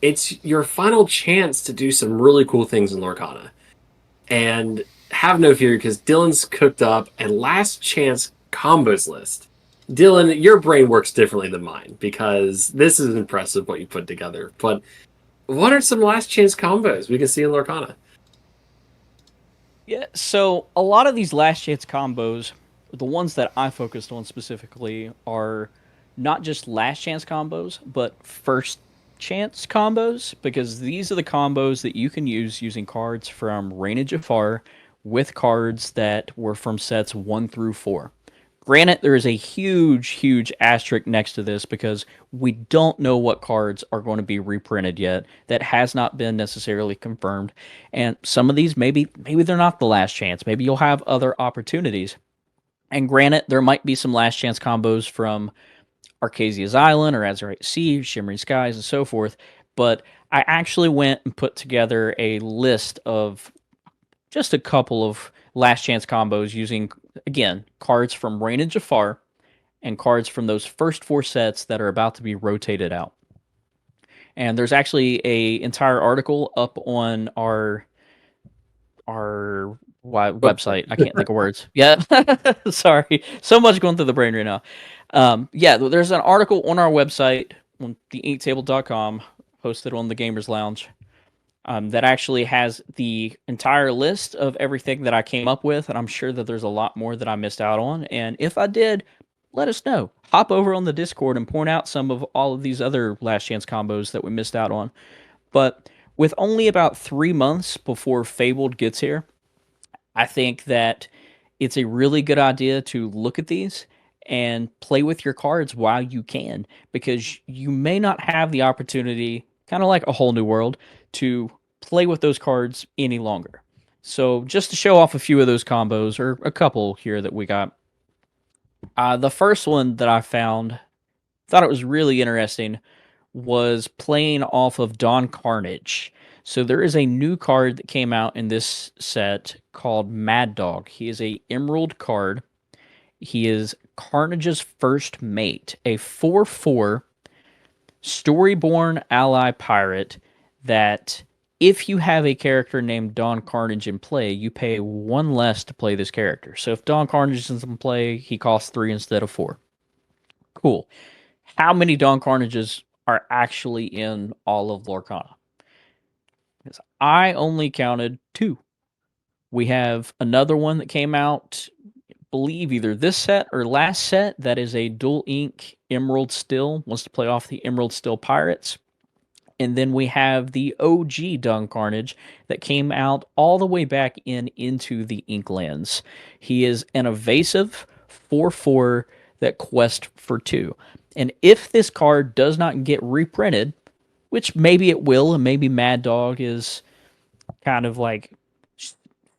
it's your final chance to do some really cool things in Lorcana. And have no fear because Dylan's cooked up a last chance combos list. Dylan, your brain works differently than mine because this is impressive what you put together. But what are some last chance combos we can see in Lorcana? Yeah, so a lot of these last chance combos, the ones that I focused on specifically, are not just last chance combos, but first chance combos, because these are the combos that you can use using cards from Reign of Jafar with cards that were from sets 1 through 4. Granted, there is a huge, huge asterisk next to this because we don't know what cards are going to be reprinted yet. That has not been necessarily confirmed, and some of these maybe they're not the last chance. Maybe you'll have other opportunities. And granted, there might be some last chance combos from Arcasia's Island or Azurite Sea, Shimmering Skies, and so forth. But I actually went and put together a list of just a couple of last chance combos using, again, cards from Reign of Jafar and cards from those first 4 sets that are about to be rotated out. And there's actually a entire article up on our Website. website. I can't think of words. Yeah, sorry, so much going through the brain right now. Yeah, there's an article on our website on the posted on the Gamers Lounge, that actually has the entire list of everything that I came up with, and I'm sure that there's a lot more that I missed out on. And if I did, let us know. Hop over on the Discord and point out some of all of these other last chance combos that we missed out on. But with only about 3 months before Fabled gets here, I think that it's a really good idea to look at these and play with your cards while you can, because you may not have the opportunity, kind of like a whole new world, to play with those cards any longer. So, just to show off a few of those combos, or a couple here that we got, the first one that I found, thought it was really interesting, was playing off of Don Karnage. So there is a new card that came out in this set called Mad Dog. He is a emerald card. He is Carnage's first mate, a 4/4 Storyborn ally pirate that, if you have a character named Don Carnage in play, you pay 1 less to play this character. So if Don Carnage is in play, he costs 3 instead of 4. Cool. How many Don Carnages are actually in all of Lorcana? Because I only counted 2. We have another one that came out, I believe either this set or last set, that is a dual ink Emerald Still, wants to play off the Emerald Still Pirates. And then we have the OG Don Carnage that came out all the way back into the Inklands. He is an evasive 4/4 that quest for 2. And if this card does not get reprinted, which maybe it will, and maybe Mad Dog is kind of like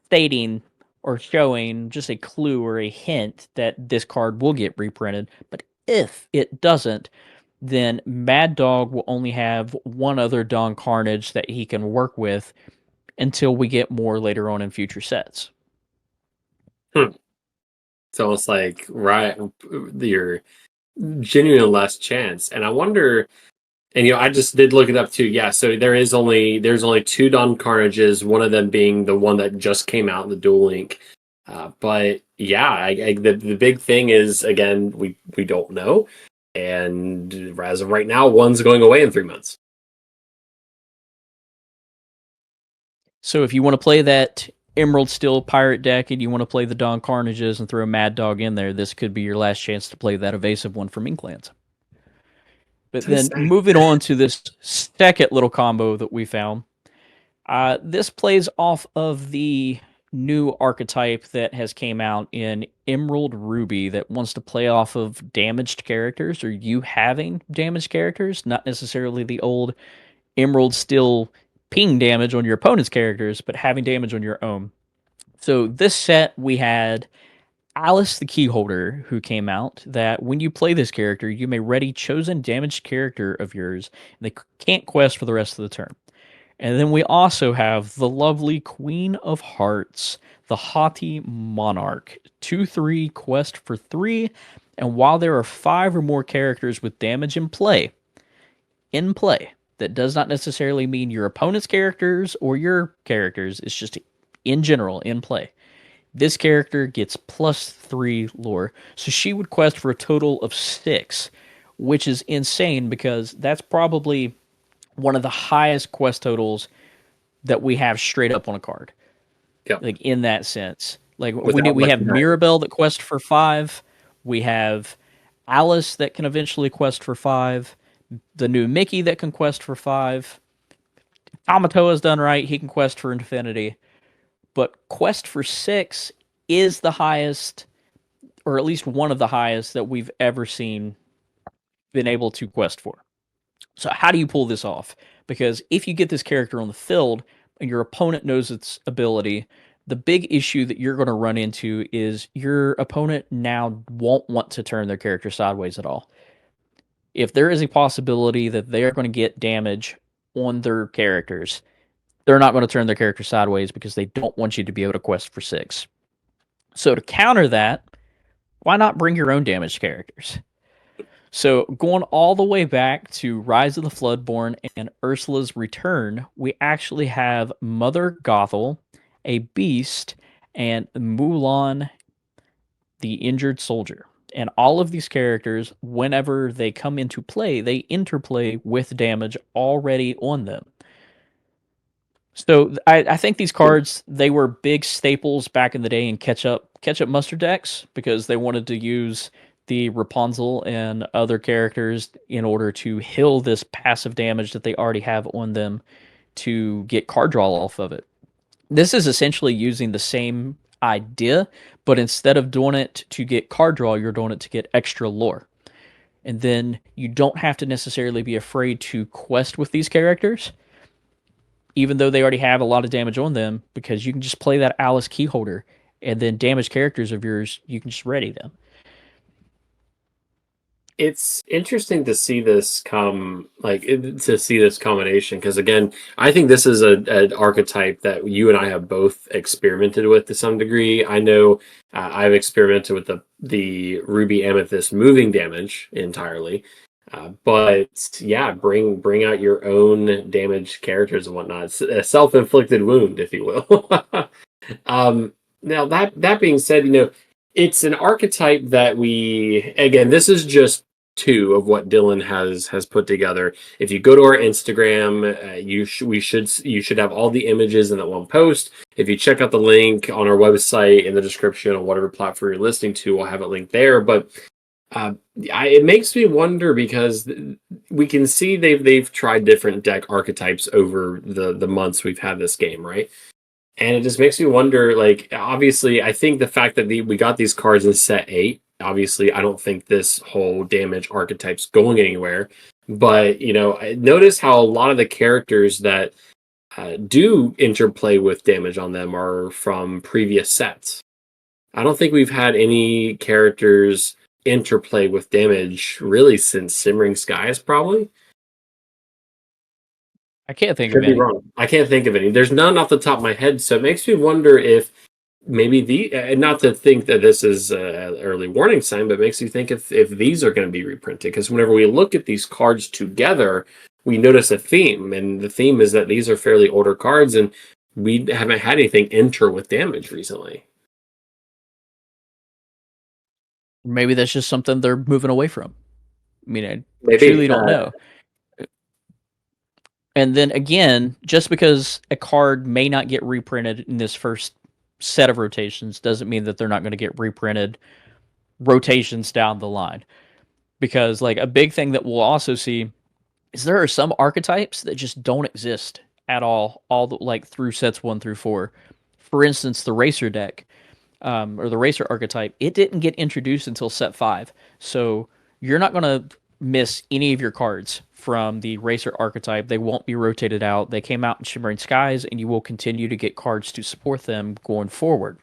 stating or showing just a clue or a hint that this card will get reprinted. But if it doesn't, then Mad Dog will only have one other Don Carnage that he can work with until we get more later on in future sets. Hmm. It's almost like your genuine last chance. And I wonder, and I just did look it up too. Yeah, so there's only 2 Don Carnages, one of them being the one that just came out in the Duel Link. But yeah, the big thing is, again, we don't know, and as of right now, one's going away in 3 months. So if you want to play that Emerald Steel Pirate deck and you want to play the Don Carnages and throw Mad Dog in there, this could be your last chance to play that evasive one from Inklands. But So then sad. moving on to this second little combo that we found. This plays off of the new archetype that has came out in Emerald Ruby that wants to play off of damaged characters, or you having damaged characters, not necessarily the old Emerald Steel ping damage on your opponent's characters, but having damage on your own. So this set we had Alice the Keyholder, who came out, that when you play this character, you may ready chosen damaged character of yours, and they can't quest for the rest of the turn. And then we also have the lovely Queen of Hearts, the haughty Monarch. 2/3 quest for 3. And while there are 5 or more characters with damage in play, That does not necessarily mean your opponent's characters or your characters. It's just in general, in play. This character gets +3 lore. So she would quest for a total of 6, which is insane because that's probably one of the highest quest totals that we have straight up on a card. Yep. Like in that sense. Like Without we have looking at it. Mirabelle that quest for 5. We have Alice that can eventually quest for 5. The new Mickey that can quest for 5. Amatoa's done right. He can quest for infinity. But quest for 6 is the highest, or at least one of the highest that we've ever seen been able to quest for. So how do you pull this off? Because if you get this character on the field and your opponent knows its ability, the big issue that you're going to run into is your opponent now won't want to turn their character sideways at all. If there is a possibility that they are going to get damage on their characters, they're not going to turn their character sideways because they don't want you to be able to quest for 6. So to counter that, why not bring your own damaged characters? So going all the way back to Rise of the Floodborn and Ursula's Return, we actually have Mother Gothel, a beast, and Mulan, the injured soldier. And all of these characters, whenever they come into play, they interplay with damage already on them. So I think these cards, they were big staples back in the day in catch up mustard decks because they wanted to use the Rapunzel and other characters in order to heal this passive damage that they already have on them to get card draw off of it. This is essentially using the same idea, but instead of doing it to get card draw, you're doing it to get extra lore. And then you don't have to necessarily be afraid to quest with these characters, even though they already have a lot of damage on them, because you can just play that Alice Keyholder, and then damaged characters of yours, you can just ready them. It's interesting to see this to see this combination because again, I think this is an archetype that you and I have both experimented with to some degree. I know I've experimented with the Ruby Amethyst moving damage entirely, but yeah, bring out your own damaged characters and whatnot. It's a self-inflicted wound, if you will. Now that being said, it's an archetype that this is just two of what Dylan has put together. If you go to our Instagram, you should have all the images in that one post. If you check out the link on our website in the description on whatever platform you're listening to, we'll have it linked there. But it makes me wonder because we can see they've tried different deck archetypes over the months we've had this game, right? And it just makes me wonder, like, obviously, I think the fact that we got these cards in set 8, obviously, I don't think this whole damage archetype's going anywhere. But, notice how a lot of the characters that do interplay with damage on them are from previous sets. I don't think we've had any characters interplay with damage really since Simmering Skies, probably. I can't think of Could be any. wrong. I can't think of any. There's none off the top of my head, so it makes me wonder if maybe not to think that this is an early warning sign, but it makes you think if these are going to be reprinted. Because whenever we look at these cards together, we notice a theme, and the theme is that these are fairly older cards, and we haven't had anything enter with damage recently. Maybe that's just something they're moving away from. I mean, I Maybe truly don't know. And then again, just because a card may not get reprinted in this first set of rotations doesn't mean that they're not going to get reprinted rotations down the line. Because like a big thing that we'll also see is there are some archetypes that just don't exist at all like through sets 1 through 4. For instance, the racer deck, or the racer archetype, it didn't get introduced until set 5. So you're not going to miss any of your cards from the racer archetype. They won't be rotated out. They came out in Shimmering Skies, and you will continue to get cards to support them going forward.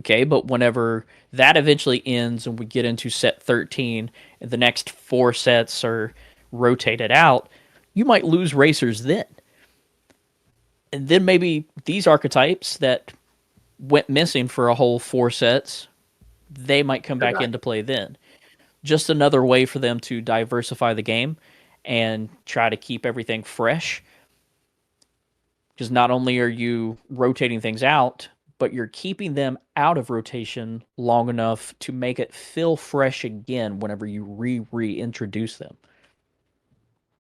Okay, but whenever that eventually ends and we get into set 13 and the next 4 sets are rotated out, you might lose racers then. And then maybe these archetypes that went missing for a whole 4 sets, they might come back into play then. Just another way for them to diversify the game. and try to keep everything fresh. Because not only are you rotating things out, but you're keeping them out of rotation long enough to make it feel fresh again whenever you reintroduce them.